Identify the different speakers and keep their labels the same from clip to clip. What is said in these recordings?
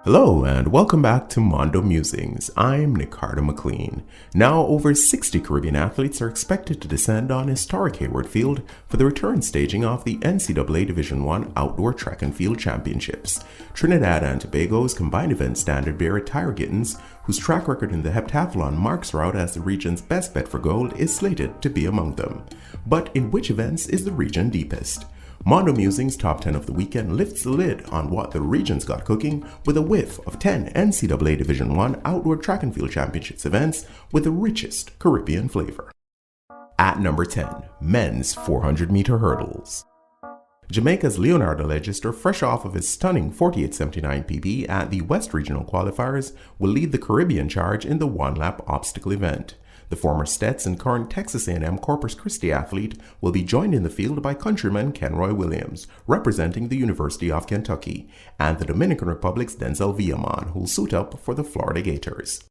Speaker 1: Hello and welcome back to Mondo Musings. I'm Nicardo McLean. Now over 60 Caribbean athletes are expected to descend on historic Hayward Field for the return staging of the NCAA Division I Outdoor Track and Field Championships. Trinidad and Tobago's combined event standard bearer Tyra Gittens, whose track record in the heptathlon marks her out as the region's best bet for gold, is slated to be among them. But in which events is the region deepest? Mondo Musings Top 10 of the weekend lifts the lid on what the region's got cooking with a whiff of 10 NCAA Division I Outdoor Track and Field Championships events with the richest Caribbean flavor. At number 10, men's 400-meter hurdles. Jamaica's Leonardo Legister, fresh off of his stunning 48.79 PB at the West Regional Qualifiers, will lead the Caribbean charge in the one-lap obstacle event. The former Stets and current Texas A&M Corpus Christi athlete will be joined in the field by countryman Kenroy Williams, representing the University of Kentucky, and the Dominican Republic's Denzel Villaman, who'll suit up for the Florida Gators.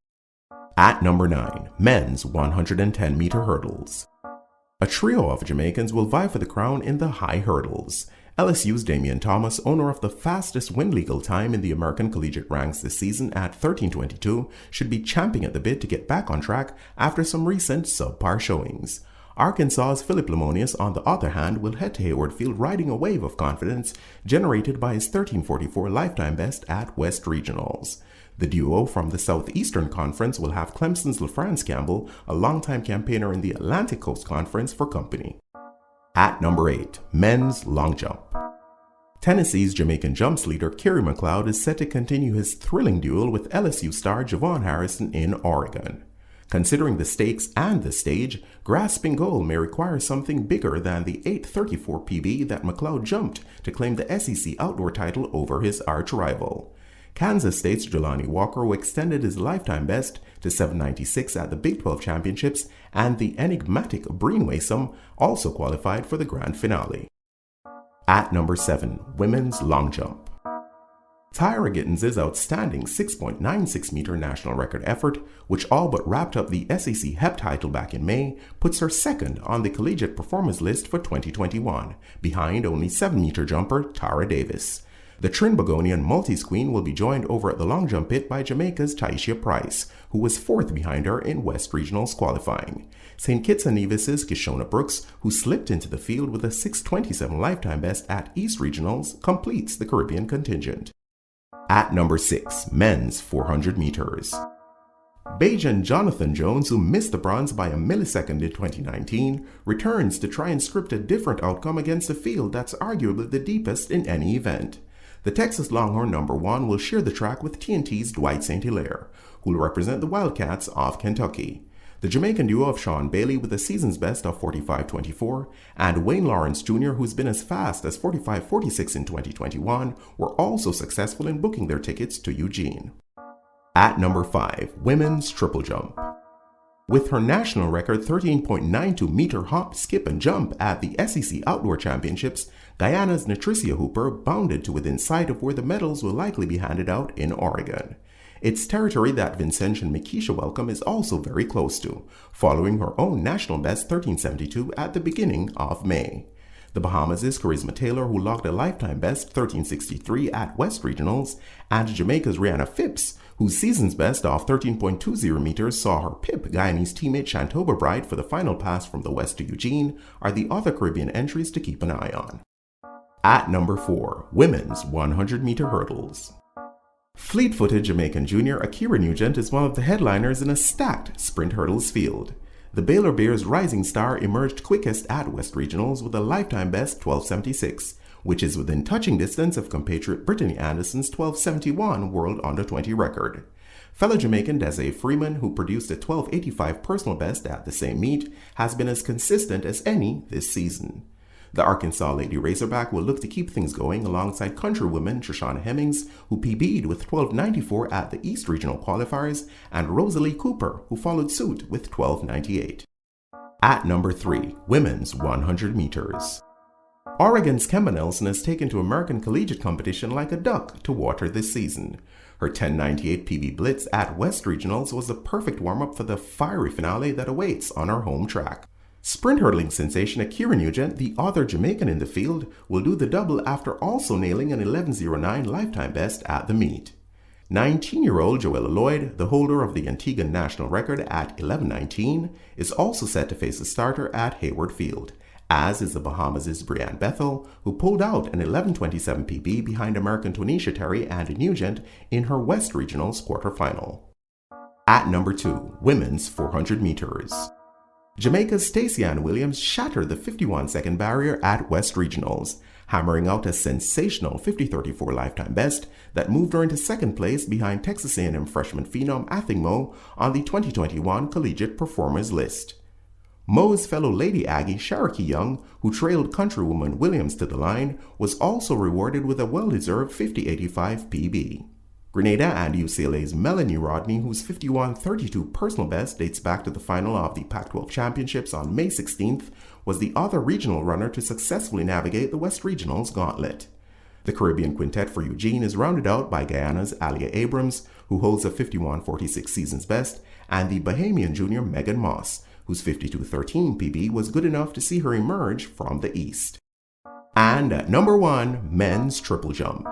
Speaker 1: At number 9, men's 110-meter hurdles. A trio of Jamaicans will vie for the crown in the high hurdles. LSU's Damian Thomas, owner of the fastest wind legal time in the American collegiate ranks this season at 13:22, should be champing at the bit to get back on track after some recent subpar showings. Arkansas's Philip Lemonius, on the other hand, will head to Hayward Field riding a wave of confidence generated by his 13:44 lifetime best at West Regionals. The duo from the Southeastern Conference will have Clemson's LaFrance Campbell, a longtime campaigner in the Atlantic Coast Conference, for company. At number 8, men's long jump. Tennessee's Jamaican jumps leader Kerry McLeod is set to continue his thrilling duel with LSU star Javon Harrison in Oregon. Considering the stakes and the stage, grasping goal may require something bigger than the 8:34 PB that McLeod jumped to claim the SEC outdoor title over his arch-rival. Kansas State's Jelani Walker, who extended his lifetime best to 7:96 at the Big 12 Championships, and the enigmatic Breen Wasom also qualified for the grand finale. At number 7, women's long jump. Tyra Gittens' outstanding 6.96-meter national record effort, which all but wrapped up the SEC HEP title back in May, puts her second on the collegiate performers list for 2021, behind only 7-meter jumper Tara Davis. The Trinbagonian Maltese queen will be joined over at the long jump pit by Jamaica's Taishia Price, who was fourth behind her in West Regionals qualifying. St. Kitts and Nevis's Kishona Brooks, who slipped into the field with a 6:27 lifetime best at East Regionals, completes the Caribbean contingent. At number 6, men's 400 meters. Bajan Jonathan Jones, who missed the bronze by a millisecond in 2019, returns to try and script a different outcome against a field that's arguably the deepest in any event. The Texas Longhorn number 1 will share the track with TNT's Dwight St. Hilaire, who will represent the Wildcats of Kentucky. The Jamaican duo of Sean Bailey with a season's best of 45.24 and Wayne Lawrence Jr., who's been as fast as 45.46 in 2021, were also successful in booking their tickets to Eugene. At number 5, women's triple jump. With her national record 13.92-meter hop, skip, and jump at the SEC Outdoor Championships, Guyana's Natricia Hooper bounded to within sight of where the medals will likely be handed out in Oregon. It's territory that Vincentian Mikisha Welcome is also very close to, following her own national best 13.72 at the beginning of May. The Bahamas' Charisma Taylor, who logged a lifetime best 13.63 at West Regionals, and Jamaica's Rihanna Phipps, whose season's best of 13.20 meters saw her pip Guyanese teammate Shantoba Bride for the final pass from the West to Eugene, are the other Caribbean entries to keep an eye on. At number 4, women's 100-meter hurdles. Fleet-footed Jamaican junior Akira Nugent is one of the headliners in a stacked sprint hurdles field. The Baylor Bears rising star emerged quickest at West Regionals with a lifetime best 12.76, which is within touching distance of compatriot Brittany Anderson's 12.71 World Under-20 record. Fellow Jamaican Desiree Freeman, who produced a 12.85 personal best at the same meet, has been as consistent as any this season. The Arkansas Lady Razorback will look to keep things going alongside countrywoman Trishana Hemmings, who PB'd with 12.94 at the East Regional Qualifiers, and Rosalie Cooper, who followed suit with 12.98. At number 3, women's 100 meters. Oregon's Kemba Nelson has taken to American collegiate competition like a duck to water this season. Her 10.98 PB blitz at West Regionals was a perfect warm-up for the fiery finale that awaits on her home track. Sprint hurdling sensation Akira Nugent, the other Jamaican in the field, will do the double after also nailing an 11.09 lifetime best at the meet. 19-year-old Joella Lloyd, the holder of the Antiguan national record at 11:19, is also set to face a starter at Hayward Field, as is the Bahamas' Brianne Bethel, who pulled out an 11:27 PB behind American Tonisha Terry and Nugent in her West Regionals quarterfinal. At number 2, women's 400 meters. Jamaica's Stacey Ann Williams shattered the 51-second barrier at West Regionals, hammering out a sensational 50:34 lifetime best that moved her into second place behind Texas A&M freshman phenom Athing Mo on the 2021 Collegiate Performers list. Mo's fellow Lady Aggie Cherokee Young, who trailed countrywoman Williams to the line, was also rewarded with a well-deserved 50:85 PB. Grenada and UCLA's Melanie Rodney, whose 51:32 personal best dates back to the final of the Pac-12 Championships on May 16th, was the other regional runner to successfully navigate the West Regionals gauntlet. The Caribbean quintet for Eugene is rounded out by Guyana's Alia Abrams, who holds a 51:46 season's best, and the Bahamian junior Megan Moss, whose 52:13 PB was good enough to see her emerge from the East. And at number 1, men's triple jump.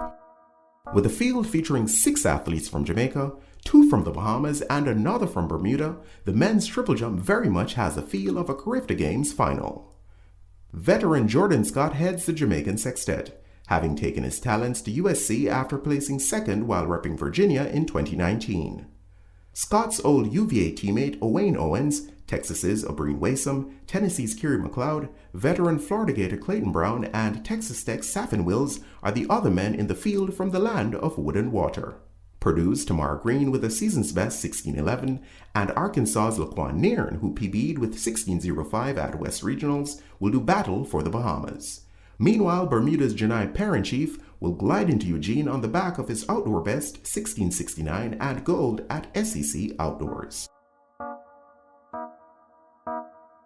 Speaker 1: With a field featuring 6 athletes from Jamaica, 2 from the Bahamas, and another from Bermuda, the men's triple jump very much has the feel of a Carifta Games final. Veteran Jordan Scott heads the Jamaican sextet, having taken his talents to USC after placing second while repping Virginia in 2019. Scott's old UVA teammate Owain Owens, Texas's O'Brien Wasom, Tennessee's Kiri McLeod, veteran Florida Gator Clayton Brown, and Texas Tech's Safin Wills are the other men in the field from the land of wood and water. Purdue's Tamar Green with a season's best 16:11, and Arkansas's Laquan Nairn, who PB'd with 16:05 at West Regionals, will do battle for the Bahamas. Meanwhile, Bermuda's Jah-Nhai Parent-Chief will glide into Eugene on the back of his outdoor best 16:69 and gold at SEC Outdoors.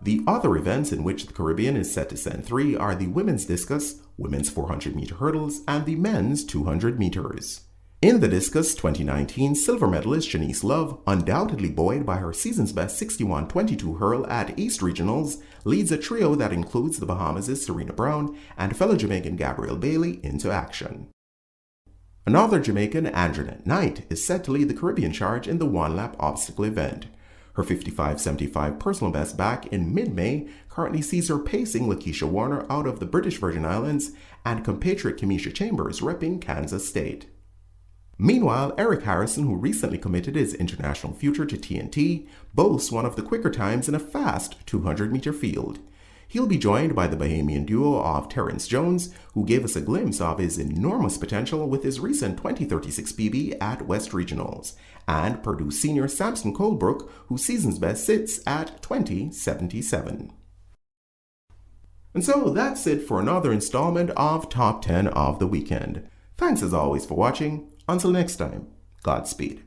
Speaker 1: The other events in which the Caribbean is set to send 3 are the women's discus, women's 400-meter hurdles, and the men's 200 meters. In the discus, 2019 silver medalist Shanice Love, undoubtedly buoyed by her season's best 61:22 hurl at East Regionals, leads a trio that includes the Bahamas' Serena Brown and fellow Jamaican Gabrielle Bailey into action. Another Jamaican, Anjanette Knight, is set to lead the Caribbean charge in the one-lap obstacle event. Her 55:75 personal best back in mid-May currently sees her pacing Lakeisha Warner out of the British Virgin Islands and compatriot Kamisha Chambers repping Kansas State. Meanwhile, Eric Harrison, who recently committed his international future to TNT, boasts one of the quicker times in a fast 200-meter field. He'll be joined by the Bahamian duo of Terrence Jones, who gave us a glimpse of his enormous potential with his recent 20:36 PB at West Regionals, and Purdue senior Samson Colebrook, whose season's best sits at 20:77. And so that's it for another installment of Top 10 of the Weekend. Thanks as always for watching. Until next time, Godspeed.